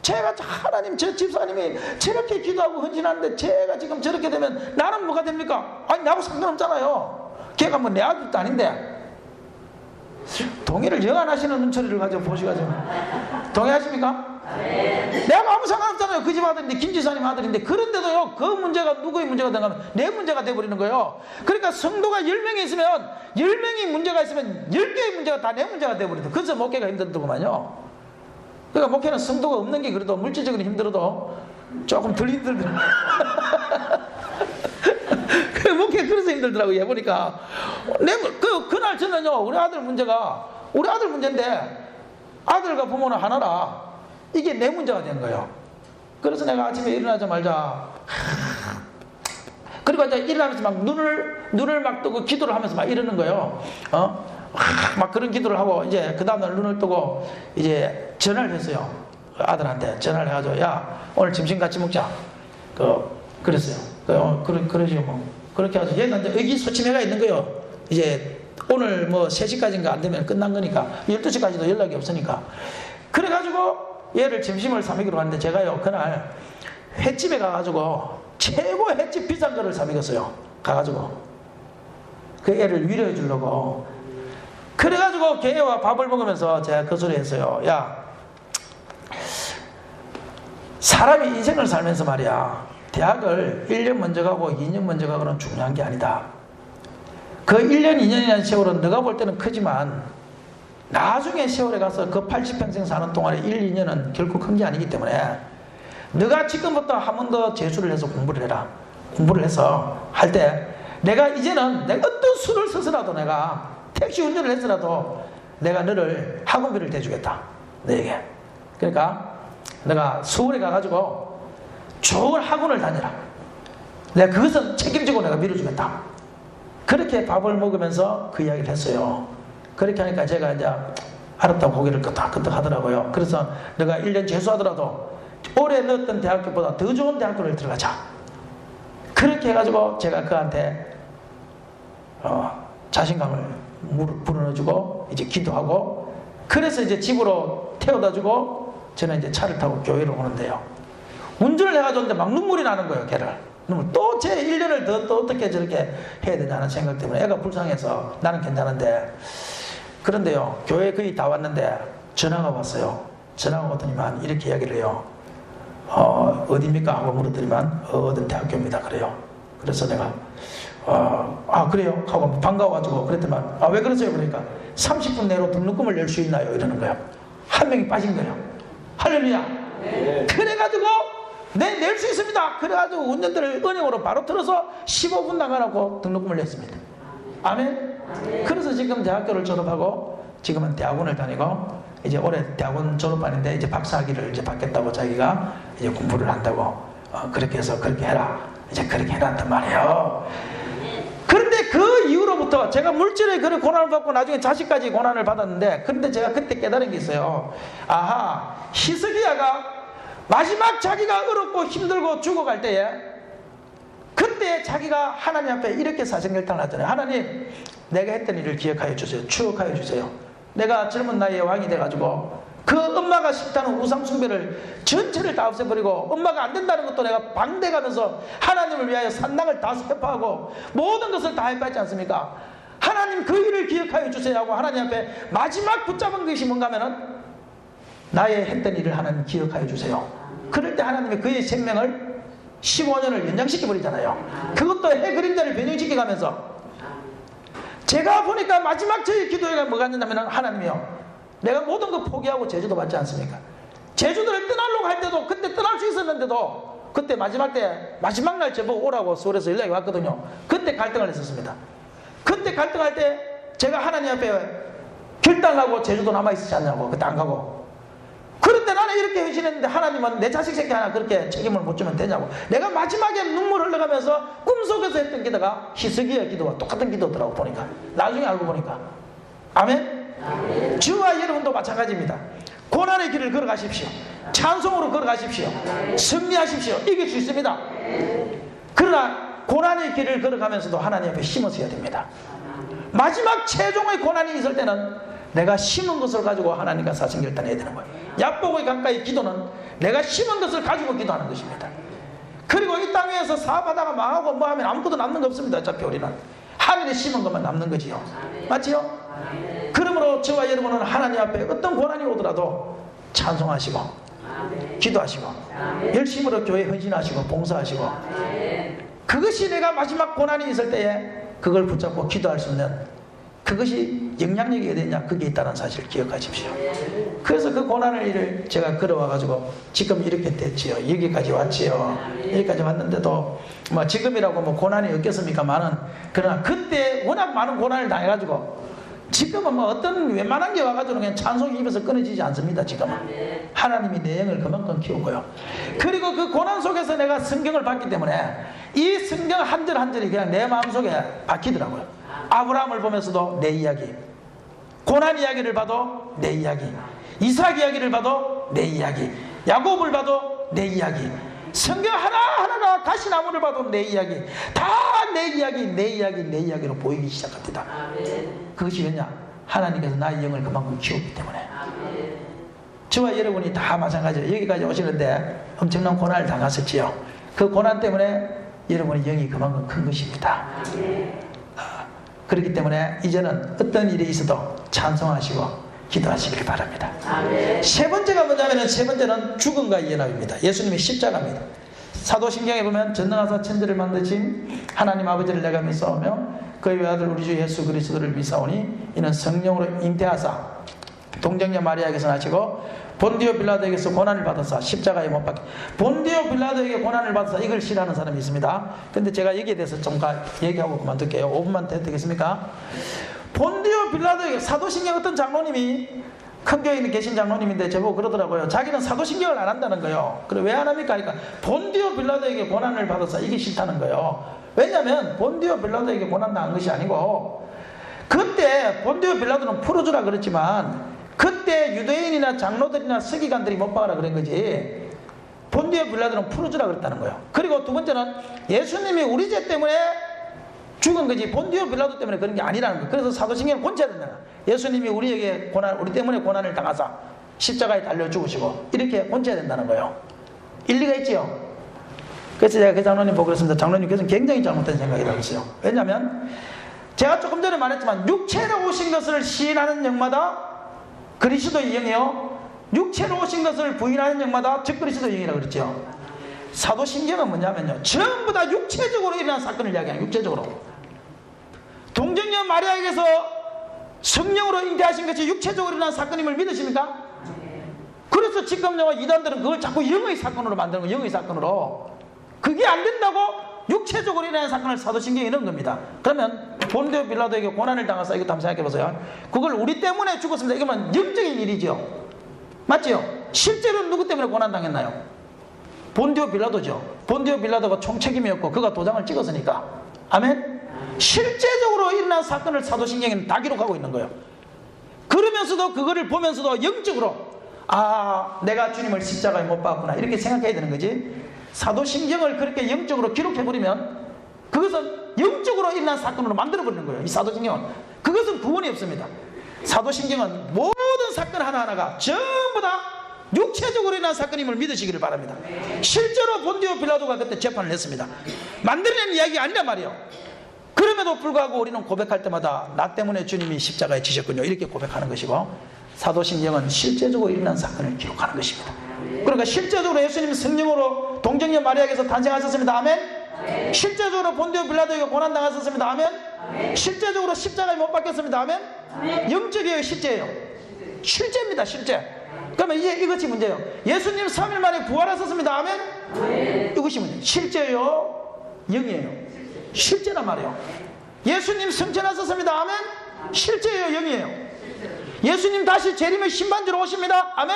제가, 하나님, 제 집사님이 저렇게 기도하고 헌신하는데 제가 지금 저렇게 되면 나는 뭐가 됩니까? 나하고 상관없잖아요. 걔가 뭐 내 아들도 아닌데. 동의를 영 안 하시는 눈초리를 가지고 보시가지고 동의하십니까? 네. 내가 아무 상관없잖아요. 그 집 아들인데, 김 지사님 아들인데. 그런데도요, 그 문제가 누구의 문제가 된가 하면 내 문제가 돼버리는 거예요. 그러니까 성도가 10명이 있으면 10명이 문제가 있으면 10개의 문제가 다 내 문제가 돼버린다. 그래서 목회가 힘들더구만요. 그러니까 목회는 성도가 없는 게 그래도 물질적으로 힘들어도 조금 덜 힘들더라고요. 목회 그래서 힘들더라고요. 해보니까 그날 저는요, 우리 아들 문제인데 아들과 부모는 하나라, 이게 내 문제가 된 거예요. 그래서 내가 아침에 일어나자마자 그리고 이제 일어나면서 막 눈을 막 뜨고 기도를 하면서 막 이러는 거예요. 막 그런 기도를 하고 이제 그 다음날 눈을 뜨고 이제 전화를 했어요. 아들한테 전화를 해가지고 야 오늘 점심 같이 먹자. 그랬어요. 그러죠 뭐. 그렇게 해서 얘는 이제 의기소침해가 있는 거예요. 이제 오늘 뭐 3시까지인가 안 되면 끝난 거니까 12시까지도 연락이 없으니까. 그래가지고 얘를 점심을 사 먹이러 갔는데 제가요 그날 횟집에 가가지고 최고 횟집 비싼 거를 사 먹였어요. 가가지고 그 애를 위로해 주려고. 그래가지고 걔와 밥을 먹으면서 제가 그 소리 했어요. 야 사람이 인생을 살면서 말이야 대학을 1년 먼저 가고 2년 먼저 가고는 중요한 게 아니다. 그 1년 2년이라는 세월은 너가 볼 때는 크지만 나중에 세월에 가서 그 80평생 사는 동안에 1, 2년은 결코 큰 게 아니기 때문에 너가 지금부터 한 번 더 재수를 해서 공부를 해라. 공부를 해서 할 때 내가 이제는 내가 어떤 수를 써서라도 내가 택시 운전을 해서라도 내가 너를 학원비를 대주겠다. 너에게. 그러니까 내가 서울에 가가지고 좋은 학원을 다녀라. 내가 그것은 책임지고 내가 밀어주겠다. 그렇게 밥을 먹으면서 그 이야기를 했어요. 그렇게 하니까 제가 이제 알았다고 고개를 끄덕끄덕 하더라고요. 그래서 내가 1년 재수하더라도 올해 넣었던 대학교보다 더 좋은 대학교를 들어가자. 그렇게 해가지고 제가 그한테 자신감을 불어넣어주고 이제 기도하고 그래서 이제 집으로 태워다주고 저는 이제 차를 타고 교회로 오는데요. 운전을 해가지고 막 눈물이 나는 거예요. 걔를. 또 제 1년을 더 어떻게 저렇게 해야 되냐는 생각 때문에 애가 불쌍해서 나는 괜찮은데 그런데요. 교회 거의 다 왔는데 전화가 왔어요. 전화가 오더니만 이렇게 이야기를 해요. 어디입니까? 하고 물었더니만 어떤 대학교입니다. 그래요. 그래서 내가 그래요? 하고 반가워가지고 그랬더니만 왜 그러세요? 그러니까 30분 내로 등록금을 낼 수 있나요? 이러는 거예요. 한 명이 빠진 거예요. 할렐루야. 네. 그래가지고 낼 수 있습니다. 그래가지고 운전대를 은행으로 바로 틀어서 15분 나가라고 등록금을 냈습니다. 아멘? 그래서 지금 대학교를 졸업하고 지금은 대학원을 다니고 이제 올해 대학원 졸업하는데 이제 박사학위를 이제 받겠다고 자기가 이제 공부를 한다고 그렇게 해서 그렇게 해라. 이제 그렇게 해놨단 말이에요. 그런데 그 이후로부터 제가 물질의 그런 고난을 받고 나중에 자식까지 고난을 받았는데 그런데 제가 그때 깨달은 게 있어요. 아하, 히스기야가 마지막 자기가 어렵고 힘들고 죽어갈 때에 그때 자기가 하나님 앞에 이렇게 사정결단을 하잖아요. 하나님, 내가 했던 일을 기억하여 주세요. 추억하여 주세요. 내가 젊은 나이에 왕이 돼가지고 그 엄마가 싫다는 우상 숭배를 전체를 다 없애버리고 엄마가 안 된다는 것도 내가 방대가면서 하나님을 위하여 산당을 다 회파하고 모든 것을 다 회파했지 않습니까? 하나님 그 일을 기억하여 주세요 하고 하나님 앞에 마지막 붙잡은 것이 뭔가 하면은 나의 했던 일을 하나님 기억하여 주세요. 그럴 때 하나님이 그의 생명을 15년을 연장시켜버리잖아요. 그것도 해 그림자를 변형시켜가면서 제가 보니까 마지막 저의 기도회가 뭐가 있냐면 하나님이요, 내가 모든 거 포기하고 제주도 받지 않습니까? 제주도를 떠나려고 할 때도 그때 떠날 수 있었는데도 그때 마지막 날 저보고 오라고 서울에서 연락이 왔거든요. 그때 갈등을 했었습니다. 그때 갈등할 때 제가 하나님 앞에 결단하고 제주도 남아있지 않냐고 그때 안 가고. 그런데 나는 이렇게 회신했는데 하나님은 내 자식 새끼 하나 그렇게 책임을 못 주면 되냐고. 내가 마지막에 눈물 흘러가면서 꿈속에서 했던 기도가 히스기야 기도와 똑같은 기도더라고 보니까. 나중에 알고 보니까. 아멘? 아멘. 주와 여러분도 마찬가지입니다. 고난의 길을 걸어가십시오. 찬송으로 걸어가십시오. 승리하십시오. 이길 수 있습니다. 그러나 고난의 길을 걸어가면서도 하나님 앞에 힘을 써야 됩니다. 마지막 최종의 고난이 있을 때는 내가 심은 것을 가지고 하나님과 사정결단해야 되는 거예요. 야보고의 가까이 기도는 내가 심은 것을 가지고 기도하는 것입니다. 그리고 이 땅에서 사업하다가 망하고 뭐 하면 아무것도 남는 거 없습니다. 어차피 우리는 하늘에 심은 것만 남는 거지요. 맞지요? 그러므로 저와 여러분은 하나님 앞에 어떤 고난이 오더라도 찬송하시고 기도하시고 열심으로 교회 헌신하시고 봉사하시고 그것이 내가 마지막 고난이 있을 때에 그걸 붙잡고 기도할 수 있는 그것이 영향력이 되냐 그게 있다는 사실을 기억하십시오. 그래서 그 고난을 제가 걸어와가지고 지금 이렇게 됐지요. 여기까지 왔지요. 여기까지 왔는데도 뭐 지금이라고 뭐 고난이 없겠습니까만은 그러나 그때 워낙 많은 고난을 당해가지고 지금은 뭐 어떤 웬만한 게 와가지고 그냥 찬송이 입에서 끊어지지 않습니다. 지금은 하나님이 내 영을 그만큼 키우고요. 그리고 그 고난 속에서 내가 성경을 봤기 때문에 이 성경 한 절 한 절이 그냥 내 마음속에 박히더라고요. 아브라함을 보면서도 내 이야기, 고난 이야기를 봐도 내 이야기, 이삭 이야기를 봐도 내 이야기, 야곱을 봐도 내 이야기, 성경 하나하나가 가시나무를 봐도 내 이야기, 다 내 이야기, 내 이야기, 내 이야기로 보이기 시작합니다. 그것이 왜냐? 하나님께서 나의 영을 그만큼 키웠기 때문에. 저와 여러분이 다 마찬가지로 여기까지 오시는데 엄청난 고난을 당하셨지요. 그 고난 때문에 여러분의 영이 그만큼 큰 것입니다. 그렇기 때문에 이제는 어떤 일이 있어도 찬송하시고 기도하시길 바랍니다. 세 번째가 뭐냐면, 세 번째는 죽음과의 연합입니다. 예수님의 십자가입니다. 사도신경에 보면 전능하사 천지를 만드신 하나님 아버지를 내가 믿사오며 그의 외아들 우리 주 예수 그리스도를 믿사오니 이는 성령으로 잉태하사 동정녀 마리아에게서 나시고 본디오 빌라도에게서 고난을 받아서 십자가에 못 박혀. 본디오 빌라도에게 고난을 받아서 이걸 싫어하는 사람이 있습니다. 근데 제가 여기에 대해서 좀 얘기하고 그만둘게요. 5분만 되겠습니까? 본디오 빌라도에게, 사도신경 어떤 장로님이, 큰 교회에 계신 장로님인데 저보고 그러더라고요. 자기는 사도신경을 안 한다는 거예요. 그래 왜 안 합니까? 그러니까 본디오 빌라도에게 고난을 받아서 이게 싫다는 거예요. 왜냐하면 본디오 빌라도에게 고난 당한 것이 아니고, 그때 본디오 빌라도는 풀어주라 그랬지만 그때 유대인이나 장로들이나 서기관들이 못 박으라 그런 거지, 본디오 빌라도는 풀어주라 그랬다는 거예요. 그리고 두 번째는 예수님이 우리 죄 때문에 죽은 거지 본디오 빌라도 때문에 그런 게 아니라는 거예요. 그래서 사도신경을 고쳐야 된다. 예수님이 우리 때문에 고난을 당하사 십자가에 달려 죽으시고 이렇게 고쳐야 된다는 거예요. 일리가 있지요. 그래서 제가 그 장로님 보고 그랬습니다. 장로님께서는 굉장히 잘못된 생각이라고 했어요. 왜냐하면 제가 조금 전에 말했지만 육체로 오신 것을 시인하는 영마다 그리스도의 영이요, 육체로 오신 것을 부인하는 영마다 즉 그리스도의 영이라고 그랬죠. 사도신경은 뭐냐면요, 전부 다 육체적으로 일어난 사건을 이야기하는, 육체적으로. 동정녀 마리아에게서 성령으로 잉태하신 것이 육체적으로 일어난 사건임을 믿으십니까? 그래서 지금 이단들은 그걸 자꾸 영의 사건으로 만드는 거예요. 영의 사건으로. 그게 안 된다고 육체적으로 일어난 사건을 사도신경에 넣은 겁니다. 그러면 본디오 빌라도에게 고난을 당해서, 이것도 한번 생각해 보세요. 그걸 우리 때문에 죽었습니다. 이거면 영적인 일이죠. 맞죠? 실제로는 누구 때문에 고난 당했나요? 본디오 빌라도죠. 본디오 빌라도가 총책임이었고 그가 도장을 찍었으니까. 아멘? 실제적으로 일어난 사건을 사도신경에는 다 기록하고 있는 거예요. 그러면서도 그거를 보면서도 영적으로 내가 주님을 십자가에 못 박았구나 이렇게 생각해야 되는 거지. 사도신경을 그렇게 영적으로 기록해버리면 그것은 영적으로 일어난 사건으로 만들어버리는 거예요. 이 사도신경은. 그것은 구원이 없습니다. 사도신경은 모든 사건 하나하나가 전부 다 육체적으로 일어난 사건임을 믿으시기를 바랍니다. 실제로 본디오 빌라도가 그때 재판을 했습니다. 만들어낸 이야기가 아니란 말이에요. 그럼에도 불구하고 우리는 고백할 때마다 나 때문에 주님이 십자가에 지셨군요 이렇게 고백하는 것이고, 사도신경은 실제적으로 일어난 사건을 기록하는 것입니다. 그러니까 실제적으로 예수님이 성령으로 동정녀 마리아에게서 탄생하셨습니다. 아멘. 실제적으로 본디오 빌라도에게 고난당하셨습니다. 아멘. 실제적으로 십자가에 못 박혔습니다. 아멘. 영적이에요, 실제예요? 실제입니다, 실제. 그러면 이제 이것이 문제예요. 예수님 3일 만에 부활하셨습니다. 아멘. 이것이 문제예요. 실제예요, 영이에요? 실제란 말이에요. 예수님 승천하셨습니다. 아멘. 실제예요, 영이에요? 예수님 다시 재림의 심판지로 오십니다. 아멘.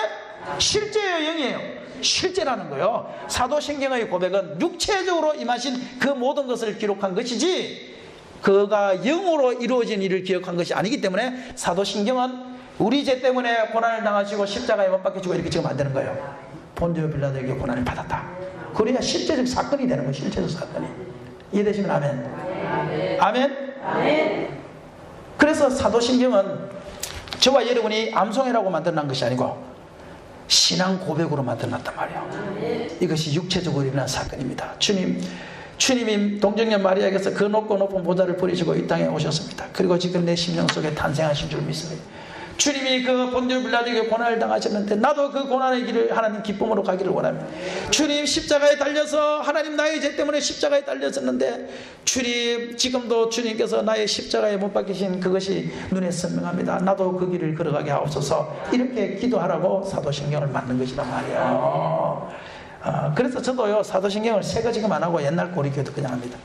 실제예요, 영이에요? 실제라는 거예요. 사도신경의 고백은 육체적으로 임하신 그 모든 것을 기록한 것이지 그가 영으로 이루어진 일을 기억한 것이 아니기 때문에 사도신경은 우리 죄 때문에 고난을 당하시고 십자가에 못 박히시고 이렇게 지금 안 되는 거예요. 본디오 빌라도에게 고난을 받았다. 그래야 실제적 사건이 되는 거예요. 실제적 사건이. 이해되시면 아멘. 아멘. 아멘. 그래서 사도신경은 저와 여러분이 암송회라고 만들어낸 것이 아니고 신앙 고백으로 만들어놨단 말이에요. 이것이 육체적으로 일어난 사건입니다. 주님이 동정녀 마리아에게서 그 높은 보좌를 버리시고 이 땅에 오셨습니다. 그리고 지금 내 심령 속에 탄생하신 줄 믿습니다. 주님이 그 본디오 빌라도에게 고난을 당하셨는데 나도 그 고난의 길을 하나님 기쁨으로 가기를 원합니다. 주님 십자가에 달려서 하나님 나의 죄 때문에 십자가에 달렸었는데 주님 지금도 주님께서 나의 십자가에 못 박히신 그것이 눈에 선명합니다. 나도 그 길을 걸어가게 하옵소서. 이렇게 기도하라고 사도신경을 만든 것이란 말이에요. 그래서 저도요 사도신경을 새거 지금 안 하고 옛날 고리교도 그냥 합니다.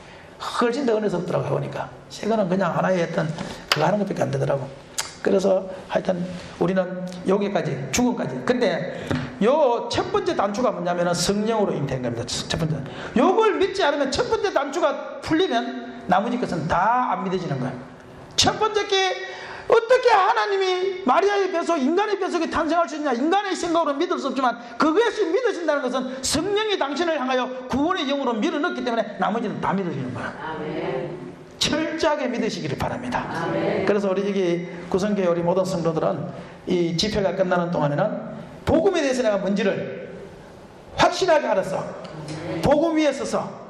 훨씬 더 은혜스럽더라고요. 보니까 새거는 그냥 하나의 어떤 그거 하는 것밖에 안 되더라고. 그래서 하여튼 우리는 여기까지, 죽음까지. 근데 요 첫 번째 단추가 뭐냐면 성령으로 잉태한 겁니다. 첫 번째. 요걸 믿지 않으면 첫 번째 단추가 풀리면 나머지 것은 다 안 믿어지는 거예요. 첫 번째 게 어떻게 하나님이 마리아의 뱃속, 인간의 뱃속에 탄생할 수 있냐? 인간의 생각으로 믿을 수 없지만 그것이 믿어진다는 것은 성령이 당신을 향하여 구원의 영으로 밀어넣기 때문에 나머지는 다 믿어지는 거예요. 아멘. 철저하게 믿으시기를 바랍니다. 아멘. 그래서 우리 여기 구성교회 우리 모든 성도들은 이 집회가 끝나는 동안에는 복음에 대해서 내가 뭔지를 확실하게 알았어. 복음 위에 서서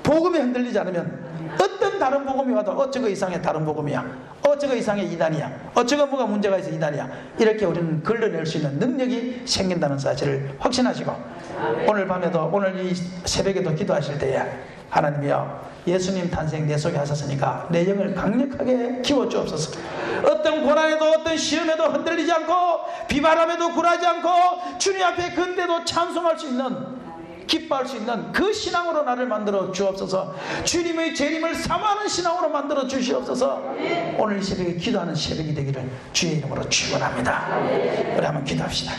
복음에 흔들리지 않으면 어떤 다른 복음이 와도 저거 이상의 다른 복음이야, 저거 이상의 이단이야, 저거 뭐가 문제가 있어 이단이야, 이렇게 우리는 걸러낼 수 있는 능력이 생긴다는 사실을 확신하시고, 오늘 밤에도, 오늘 이 새벽에도 기도하실 때에 하나님이여, 예수님 탄생 내 속에 하셨으니까 내 영을 강력하게 키워주옵소서. 어떤 고난에도 어떤 시험에도 흔들리지 않고 비바람에도 굴하지 않고 주님 앞에 근대도 찬송할 수 있는, 기뻐할 수 있는 그 신앙으로 나를 만들어 주옵소서. 주님의 재림을 사모하는 신앙으로 만들어 주시옵소서. 오늘 이 새벽에 기도하는 새벽이 되기를 주의 이름으로 축원합니다. 우리 한번 기도합시다.